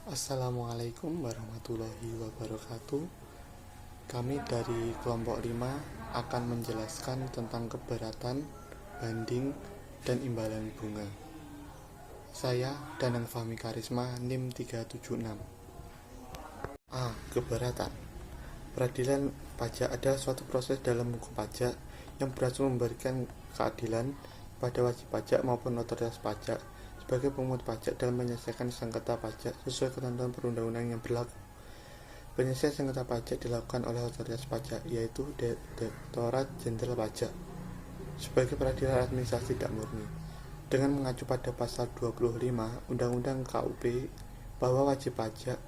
Assalamualaikum warahmatullahi wabarakatuh. Kami dari kelompok 5 akan menjelaskan tentang keberatan, banding, dan imbalan bunga. Saya Danang Fahmi Karisma, NIM 376. A. Keberatan. Peradilan pajak adalah suatu proses dalam hukum pajak yang berhasil memberikan keadilan pada wajib pajak maupun otoritas pajak sebagai pemungut pajak dalam menyelesaikan sengketa pajak sesuai ketentuan perundang-undangan yang berlaku. Penyelesaian sengketa pajak dilakukan oleh otoritas pajak, yaitu Direktorat Jenderal Pajak, sebagai peradilan administrasi tidak murni. Dengan mengacu pada pasal 25 Undang-Undang KUP bahwa wajib pajak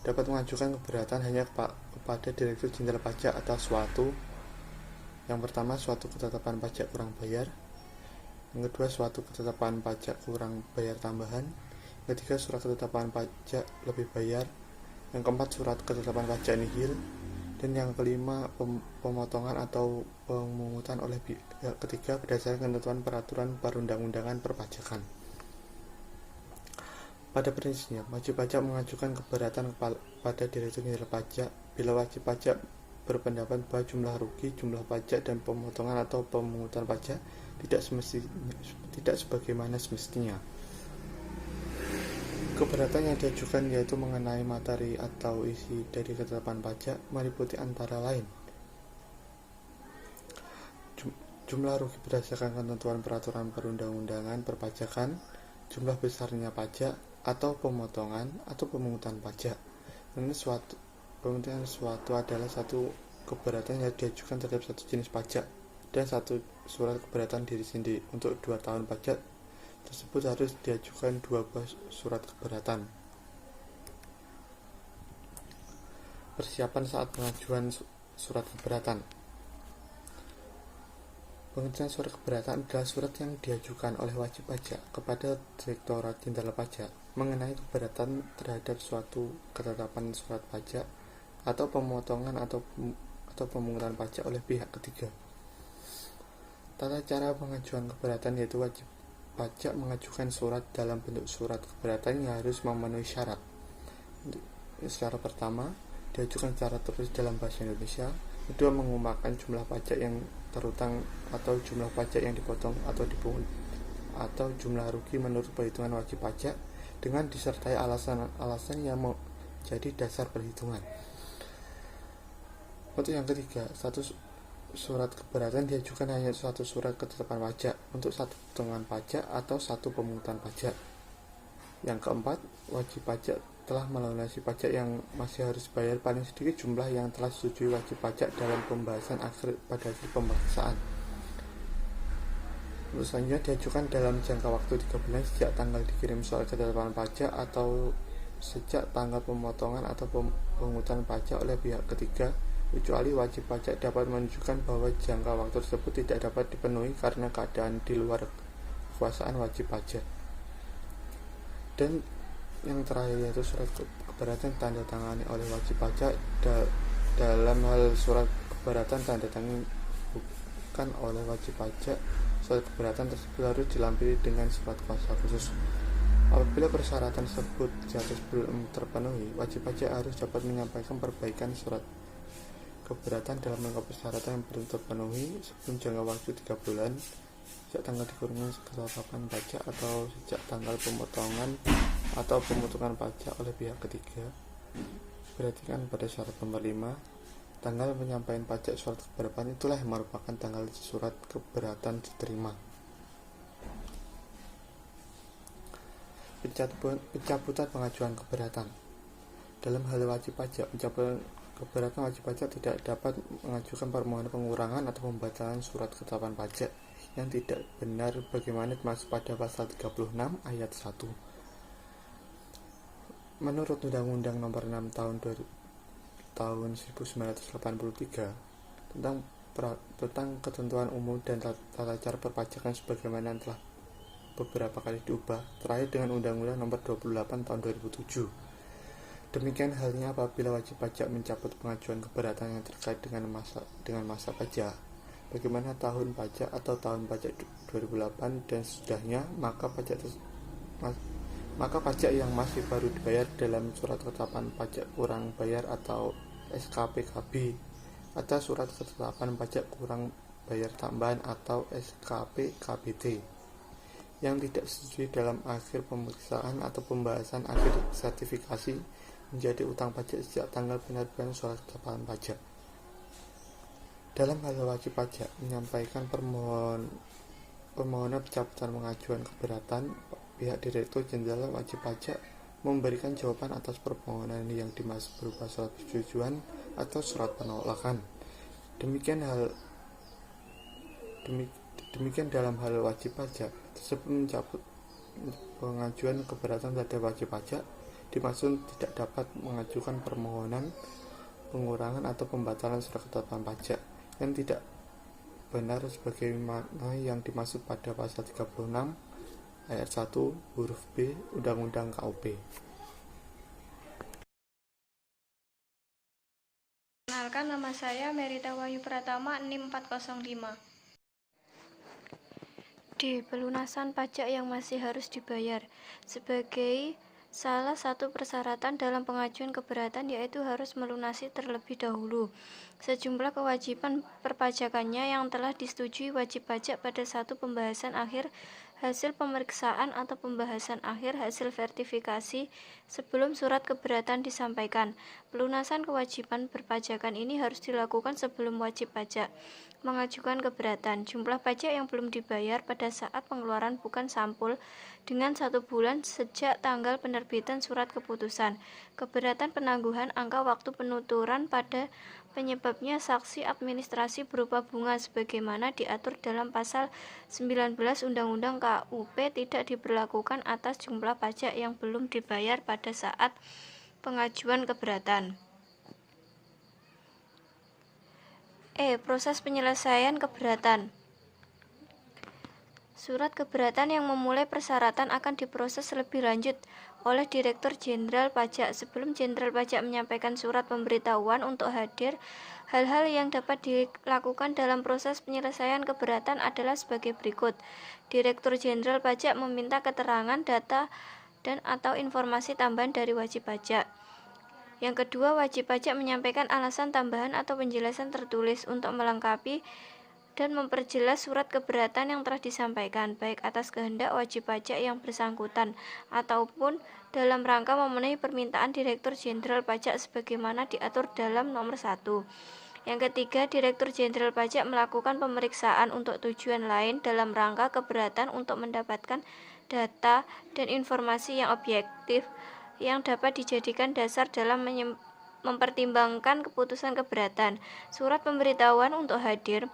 dapat mengajukan keberatan hanya kepada Direktur Jenderal Pajak atas yang pertama, suatu ketetapan pajak kurang bayar; yang kedua, suatu ketetapan pajak kurang bayar tambahan; yang ketiga, surat ketetapan pajak lebih bayar; yang keempat, surat ketetapan pajak nihil; dan yang kelima, pemotongan atau pemungutan oleh pihak ketiga berdasarkan ketentuan peraturan perundang-undangan perpajakan. Pada prinsipnya, wajib pajak mengajukan keberatan pada Direktur Jenderal Pajak bila wajib pajak berpendapat bahwa jumlah rugi, jumlah pajak, dan pemotongan atau pemungutan pajak tidak sebagaimana semestinya. Keberatan yang diajukan yaitu mengenai materi atau isi dari ketetapan pajak, meliputi antara lain jumlah rugi berdasarkan ketentuan peraturan perundang-undangan perpajakan, jumlah besarnya pajak atau pemotongan atau pemungutan pajak. Pemungutan suatu adalah satu keberatan yang diajukan terhadap satu jenis pajak dan satu surat keberatan diri sendiri. Untuk 2 tahun pajak tersebut harus diajukan 2 buah surat keberatan. Persiapan saat pengajuan surat keberatan. Pengajuan surat keberatan adalah surat yang diajukan oleh wajib pajak kepada Direktorat Jenderal Pajak mengenai keberatan terhadap suatu ketetapan surat pajak atau pemotongan atau pemungutan pajak oleh pihak ketiga. Tata cara pengajuan keberatan yaitu wajib pajak mengajukan surat dalam bentuk surat keberatan yang harus memenuhi syarat. Syarat pertama, diajukan secara tertulis dalam bahasa Indonesia. Kedua, mengumumkan jumlah pajak yang terutang atau jumlah pajak yang dipotong atau dipungut atau jumlah rugi menurut perhitungan wajib pajak dengan disertai alasan-alasan yang menjadi dasar perhitungan. Untuk yang ketiga, satu surat keberatan diajukan hanya satu surat ketetapan pajak untuk satu potongan pajak atau satu pemungutan pajak. Yang keempat, wajib pajak telah melunasi pajak yang masih harus bayar paling sedikit jumlah yang telah disetujui wajib pajak dalam pembahasan akhir pada hasil pemeriksaan. Selanjutnya, diajukan dalam jangka waktu 3 bulan sejak tanggal dikirim surat ketetapan pajak atau sejak tanggal pemotongan atau pemungutan pajak oleh pihak ketiga, kecuali wajib pajak dapat menunjukkan bahwa jangka waktu tersebut tidak dapat dipenuhi karena keadaan di luar kekuasaan wajib pajak. Dan yang terakhir yaitu surat keberatan tanda tangani oleh wajib pajak. Dalam hal surat keberatan tanda tangan bukan oleh wajib pajak, surat keberatan tersebut harus dilampiri dengan surat kuasa khusus. Apabila persyaratan tersebut belum terpenuhi, wajib pajak harus dapat menyampaikan perbaikan surat keberatan dalam rangka persyaratan yang belum terpenuhi sebelum jangka waktu 3 bulan sejak tanggal dikurungkan ketetapan pajak atau sejak tanggal pemotongan atau pemotongan pajak oleh pihak ketiga. Berarti kan pada syarat nomor 5, tanggal penyampaian pajak surat keberatan itulah yang merupakan tanggal surat keberatan diterima. Pencabutan pengajuan keberatan. Dalam hal wajib pajak, pencabutan keberatan wajib pajak tidak dapat mengajukan permohonan pengurangan atau pembatalan surat ketetapan pajak yang tidak benar bagaimana dimaksud pada pasal 36 ayat 1. Menurut Undang-Undang Nomor 6 tahun 1983 tentang ketentuan umum dan tata cara perpajakan sebagaimana telah beberapa kali diubah, terakhir dengan Undang-Undang Nomor 28 tahun 2007. Demikian halnya apabila wajib pajak mencabut pengajuan keberatan yang terkait dengan masa pajak, bagaimana tahun pajak atau tahun pajak 2008 dan sesudahnya, maka maka pajak yang masih baru dibayar dalam surat ketetapan pajak kurang bayar atau SKPKB atau surat ketetapan pajak kurang bayar tambahan atau SKPKBT yang tidak setuju dalam akhir pemeriksaan atau pembahasan akhir sertifikasi menjadi utang pajak sejak tanggal penerbitan surat ketetapan pajak. Dalam hal wajib pajak menyampaikan permohonan pencabutan pengajuan keberatan, pihak Direktur Jenderal Wajib Pajak memberikan jawaban atas permohonan yang dimaksud berupa surat persetujuan atau surat penolakan. Demikian dalam hal wajib pajak tersebut mencabut pengajuan keberatan terhadap wajib pajak dimaksud tidak dapat mengajukan permohonan pengurangan atau pembatalan surat ketetapan pajak yang tidak benar sebagaimana yang dimaksud pada pasal 36 ayat 1 huruf B Undang-Undang KUP. Perkenalkan, nama saya Merita Wahyu Pratama, NIM 405. D. Pelunasan pajak yang masih harus dibayar. Sebagai salah satu persyaratan dalam pengajuan keberatan yaitu harus melunasi terlebih dahulu sejumlah kewajiban perpajakannya yang telah disetujui wajib pajak pada satu pembahasan akhir hasil pemeriksaan atau pembahasan akhir hasil verifikasi sebelum surat keberatan disampaikan. Pelunasan kewajiban perpajakan ini harus dilakukan sebelum wajib pajak mengajukan keberatan. Jumlah pajak yang belum dibayar pada saat pengeluaran bukan sampul dengan 1 bulan sejak tanggal penerbitan surat keputusan. Keberatan penangguhan angka waktu penuturan pada penyebabnya saksi administrasi berupa bunga sebagaimana diatur dalam pasal 19 Undang-Undang KUP tidak diberlakukan atas jumlah pajak yang belum dibayar pada saat pengajuan keberatan. Proses penyelesaian keberatan. Surat keberatan yang memulai persyaratan akan diproses lebih lanjut oleh Direktur Jenderal Pajak. Sebelum Jenderal Pajak menyampaikan surat pemberitahuan untuk hadir, hal-hal yang dapat dilakukan dalam proses penyelesaian keberatan adalah sebagai berikut. Direktur Jenderal Pajak meminta keterangan, data, dan atau informasi tambahan dari wajib pajak. Yang kedua, wajib pajak menyampaikan alasan tambahan atau penjelasan tertulis untuk melengkapi dan memperjelas surat keberatan yang telah disampaikan, baik atas kehendak wajib pajak yang bersangkutan ataupun dalam rangka memenuhi permintaan Direktur Jenderal Pajak sebagaimana diatur dalam nomor 1. Yang ketiga, Direktur Jenderal Pajak melakukan pemeriksaan untuk tujuan lain dalam rangka keberatan untuk mendapatkan data dan informasi yang objektif yang dapat dijadikan dasar dalam mempertimbangkan keputusan keberatan. Surat pemberitahuan untuk hadir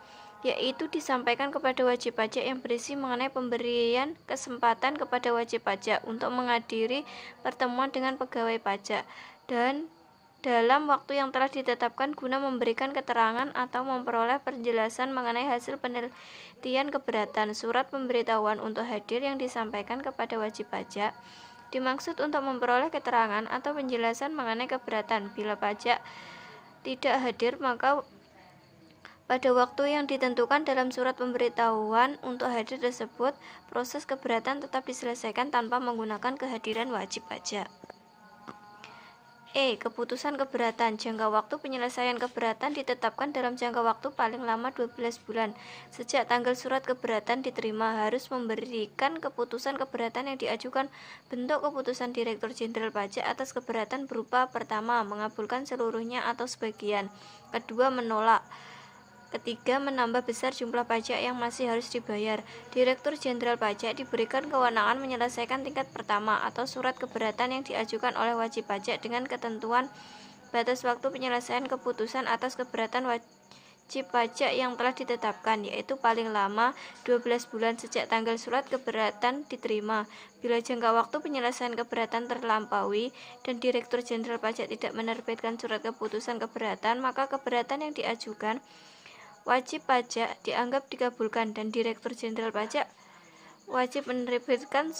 yaitu disampaikan kepada wajib pajak yang berisi mengenai pemberian kesempatan kepada wajib pajak untuk menghadiri pertemuan dengan pegawai pajak dan dalam waktu yang telah ditetapkan guna memberikan keterangan atau memperoleh penjelasan mengenai hasil penelitian keberatan. Surat pemberitahuan untuk hadir yang disampaikan kepada wajib pajak dimaksud untuk memperoleh keterangan atau penjelasan mengenai keberatan. Bila pajak tidak hadir, maka pada waktu yang ditentukan dalam surat pemberitahuan untuk hadir tersebut, proses keberatan tetap diselesaikan tanpa menggunakan kehadiran wajib pajak. Keputusan keberatan. Jangka waktu penyelesaian keberatan ditetapkan dalam jangka waktu paling lama 12 bulan sejak tanggal surat keberatan diterima. Harus memberikan keputusan keberatan yang diajukan. Bentuk keputusan Direktur Jenderal Pajak atas keberatan berupa: pertama, mengabulkan seluruhnya atau sebagian; kedua, menolak; ketiga, menambah besar jumlah pajak yang masih harus dibayar. Direktur Jenderal Pajak diberikan kewenangan menyelesaikan tingkat pertama atau surat keberatan yang diajukan oleh wajib pajak dengan ketentuan batas waktu penyelesaian keputusan atas keberatan wajib pajak yang telah ditetapkan, yaitu paling lama 12 bulan sejak tanggal surat keberatan diterima. Bila jangka waktu penyelesaian keberatan terlampaui dan Direktur Jenderal Pajak tidak menerbitkan surat keputusan keberatan, maka keberatan yang diajukan wajib pajak dianggap dikabulkan dan Direktur Jenderal Pajak wajib menerbitkan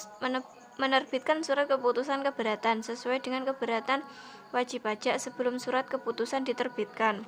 surat keputusan keberatan sesuai dengan keberatan wajib pajak sebelum surat keputusan diterbitkan.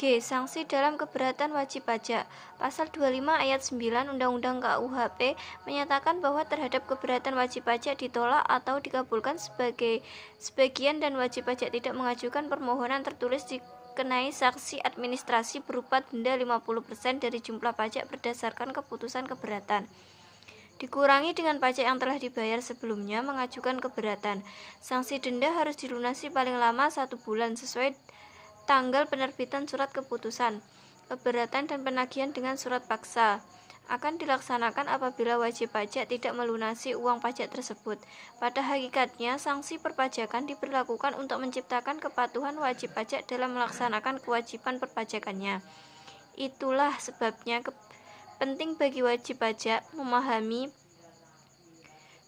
G. Sanksi dalam keberatan wajib pajak. Pasal 25 ayat 9 Undang-Undang KUHP menyatakan bahwa terhadap keberatan wajib pajak ditolak atau dikabulkan sebagian dan wajib pajak tidak mengajukan permohonan tertulis dikenai sanksi administrasi berupa denda 50% dari jumlah pajak berdasarkan keputusan keberatan. Dikurangi dengan pajak yang telah dibayar sebelumnya mengajukan keberatan. Sanksi denda harus dilunasi paling lama 1 bulan sesuai tanggal penerbitan surat keputusan keberatan dan penagihan dengan surat paksa akan dilaksanakan apabila wajib pajak tidak melunasi uang pajak tersebut. Pada hakikatnya, sanksi perpajakan diberlakukan untuk menciptakan kepatuhan wajib pajak dalam melaksanakan kewajiban perpajakannya. Itulah sebabnya penting bagi wajib pajak memahami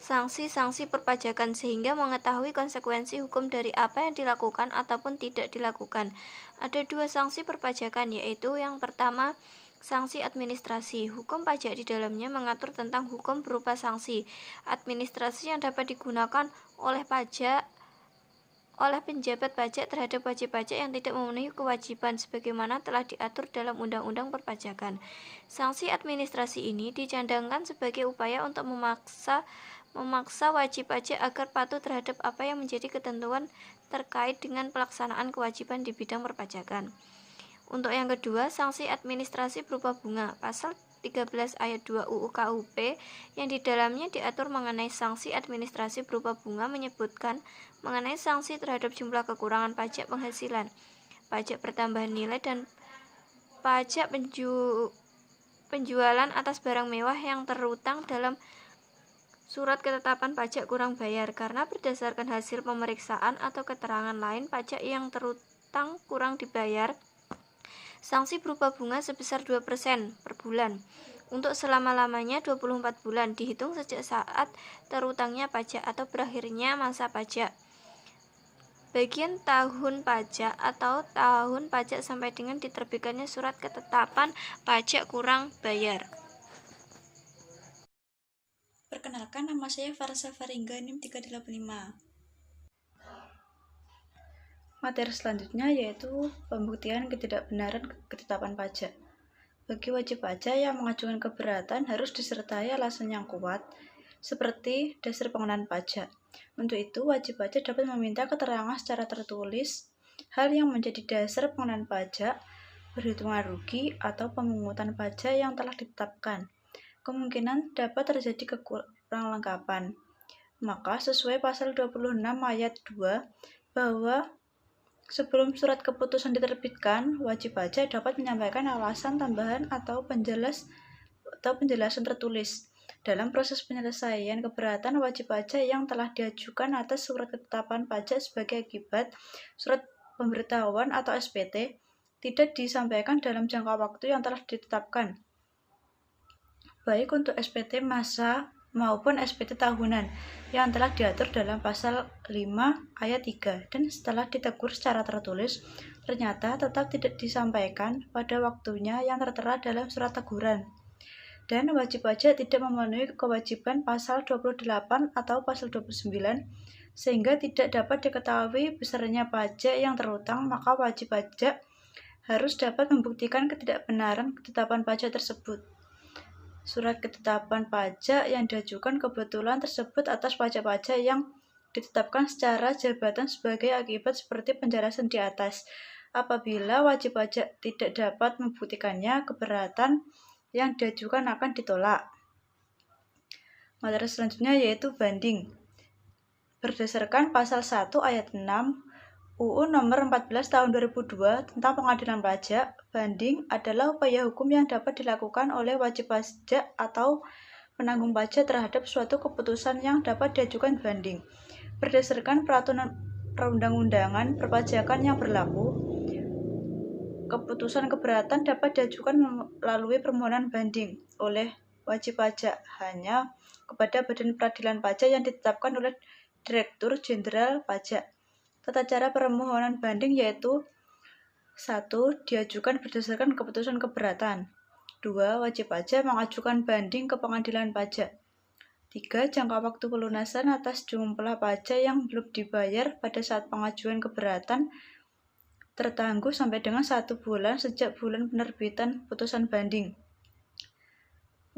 sanksi-sanksi perpajakan sehingga mengetahui konsekuensi hukum dari apa yang dilakukan ataupun tidak dilakukan. Ada 2 sanksi perpajakan, yaitu yang pertama, sanksi administrasi. Hukum pajak di dalamnya mengatur tentang hukum berupa sanksi administrasi yang dapat digunakan oleh penjabat pajak terhadap wajib pajak yang tidak memenuhi kewajiban sebagaimana telah diatur dalam Undang-Undang Perpajakan. Sanksi administrasi ini dicandangkan sebagai upaya untuk memaksa wajib pajak agar patuh terhadap apa yang menjadi ketentuan terkait dengan pelaksanaan kewajiban di bidang perpajakan. Untuk yang kedua, sanksi administrasi berupa bunga. Pasal 13 ayat 2 UU KUP yang di dalamnya diatur mengenai sanksi administrasi berupa bunga menyebutkan mengenai sanksi terhadap jumlah kekurangan pajak penghasilan, pajak pertambahan nilai, dan pajak penjualan atas barang mewah yang terutang dalam surat ketetapan pajak kurang bayar karena berdasarkan hasil pemeriksaan atau keterangan lain pajak yang terutang kurang dibayar. Sanksi berupa bunga sebesar 2% per bulan untuk selama-lamanya 24 bulan dihitung sejak saat terutangnya pajak atau berakhirnya masa pajak. Bagian tahun pajak atau tahun pajak sampai dengan diterbitkannya surat ketetapan pajak kurang bayar. Perkenalkan, nama saya Farsa Faringga, NIM 385. Materi selanjutnya yaitu pembuktian ketidakbenaran ketetapan pajak. Bagi wajib pajak yang mengajukan keberatan harus disertai alasan yang kuat, seperti dasar pengenaan pajak. Untuk itu, wajib pajak dapat meminta keterangan secara tertulis hal yang menjadi dasar pengenaan pajak, perhitungan rugi, atau pemungutan pajak yang telah ditetapkan. Kemungkinan dapat terjadi kekurang lengkapan. Maka sesuai pasal 26 ayat 2 bahwa sebelum surat keputusan diterbitkan, wajib pajak dapat menyampaikan alasan tambahan atau penjelasan tertulis. Dalam proses penyelesaian keberatan wajib pajak yang telah diajukan atas surat ketetapan pajak sebagai akibat surat pemberitahuan atau SPT tidak disampaikan dalam jangka waktu yang telah ditetapkan, baik untuk SPT masa maupun SPT tahunan yang telah diatur dalam pasal 5 ayat 3 dan setelah ditegur secara tertulis ternyata tetap tidak disampaikan pada waktunya yang tertera dalam surat teguran dan wajib pajak tidak memenuhi kewajiban pasal 28 atau pasal 29 sehingga tidak dapat diketahui besarnya pajak yang terutang, maka wajib pajak harus dapat membuktikan ketidakbenaran ketetapan pajak tersebut. Surat ketetapan pajak yang diajukan kebetulan tersebut atas pajak-pajak yang ditetapkan secara jabatan sebagai akibat seperti penjelasan di atas. Apabila wajib pajak tidak dapat membuktikannya, keberatan yang diajukan akan ditolak. Materi selanjutnya yaitu banding. Berdasarkan pasal 1 ayat 6 UU nomor 14 tahun 2002 tentang pengadilan pajak, banding adalah upaya hukum yang dapat dilakukan oleh wajib pajak atau penanggung pajak terhadap suatu keputusan yang dapat diajukan banding. Berdasarkan peraturan perundang-undangan perpajakan yang berlaku, keputusan keberatan dapat diajukan melalui permohonan banding oleh wajib pajak hanya kepada Badan Peradilan Pajak yang ditetapkan oleh Direktur Jenderal Pajak. Tata cara permohonan banding yaitu 1. Diajukan berdasarkan keputusan keberatan. 2. Wajib pajak mengajukan banding ke pengadilan pajak. 3. Jangka waktu pelunasan atas jumlah pajak yang belum dibayar pada saat pengajuan keberatan tertangguh sampai dengan 1 bulan sejak bulan penerbitan putusan banding.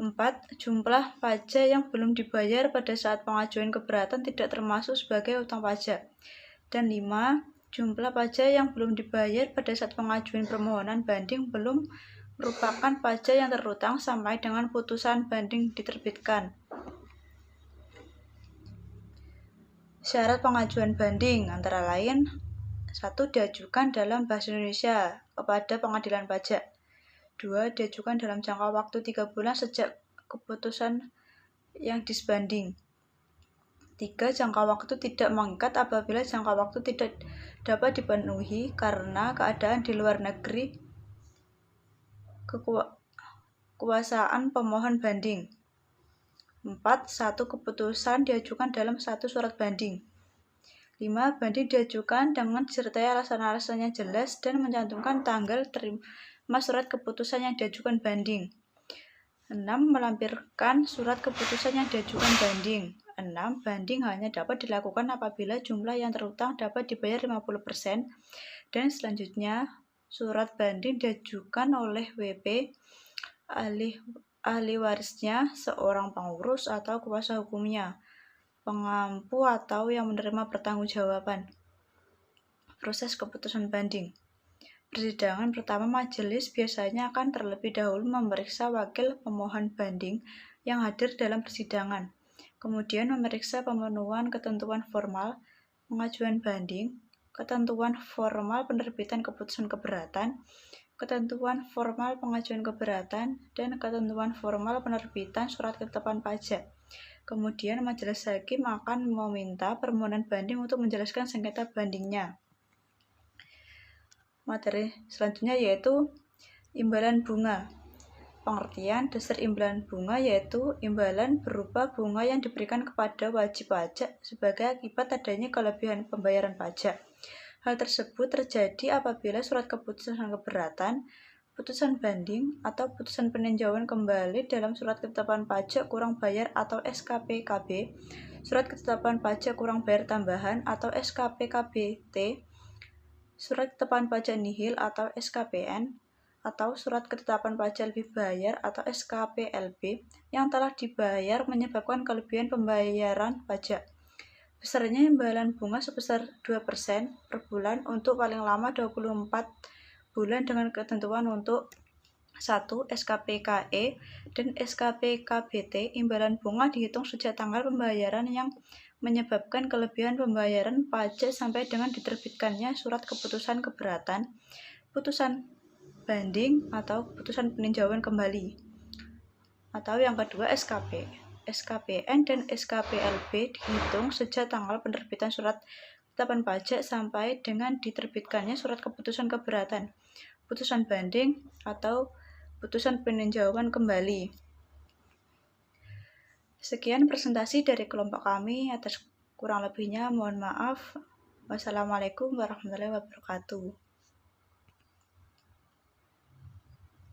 4. Jumlah pajak yang belum dibayar pada saat pengajuan keberatan tidak termasuk sebagai utang pajak. Dan 5. Jumlah pajak yang belum dibayar pada saat pengajuan permohonan banding belum merupakan pajak yang terutang sampai dengan putusan banding diterbitkan. Syarat pengajuan banding antara lain: 1. Diajukan dalam bahasa Indonesia kepada pengadilan pajak. 2. Diajukan dalam jangka waktu 3 bulan sejak keputusan yang disbanding. 3. Jangka waktu tidak mengikat apabila jangka waktu tidak dapat dipenuhi karena keadaan di luar negeri kekuasaan pemohon banding. 4. Satu keputusan diajukan dalam satu surat banding. 5. Banding diajukan dengan disertai alasan-alasan yang jelas dan mencantumkan tanggal terima surat keputusan yang diajukan banding. 6. Melampirkan surat keputusan yang diajukan banding. 6. Banding hanya dapat dilakukan apabila jumlah yang terutang dapat dibayar 50%, dan selanjutnya surat banding diajukan oleh WP, ahli warisnya, seorang pengurus atau kuasa hukumnya, pengampu atau yang menerima pertanggungjawaban. Proses keputusan banding. Persidangan pertama majelis biasanya akan terlebih dahulu memeriksa wakil pemohon banding yang hadir dalam persidangan, kemudian memeriksa pemenuhan ketentuan formal pengajuan banding, ketentuan formal penerbitan keputusan keberatan, ketentuan formal pengajuan keberatan, dan ketentuan formal penerbitan surat ketetapan pajak. Kemudian majelis hakim akan meminta permohonan banding untuk menjelaskan sengketa bandingnya. Materi selanjutnya yaitu imbalan bunga. Pengertian dasar imbalan bunga yaitu imbalan berupa bunga yang diberikan kepada wajib pajak sebagai akibat adanya kelebihan pembayaran pajak. Hal tersebut terjadi apabila surat keputusan keberatan, putusan banding, atau putusan peninjauan kembali dalam surat ketetapan pajak kurang bayar atau SKP-KB, surat ketetapan pajak kurang bayar tambahan atau SKP-KBT, surat ketetapan pajak nihil atau SKPN, atau surat ketetapan pajak lebih bayar atau SKPLB yang telah dibayar menyebabkan kelebihan pembayaran pajak. Besarnya imbalan bunga sebesar 2% per bulan untuk paling lama 24 bulan dengan ketentuan untuk 1. SKPKE dan SKPKBT. Imbalan bunga dihitung sejak tanggal pembayaran yang menyebabkan kelebihan pembayaran pajak sampai dengan diterbitkannya surat keputusan keberatan, putusan banding, atau putusan peninjauan kembali. Atau yang kedua SKP. SKPN dan SKPLB dihitung sejak tanggal penerbitan surat ketetapan pajak sampai dengan diterbitkannya surat keputusan keberatan, putusan banding, atau putusan peninjauan kembali. Sekian presentasi dari kelompok kami. Atas kurang lebihnya mohon maaf. Wassalamualaikum warahmatullahi wabarakatuh.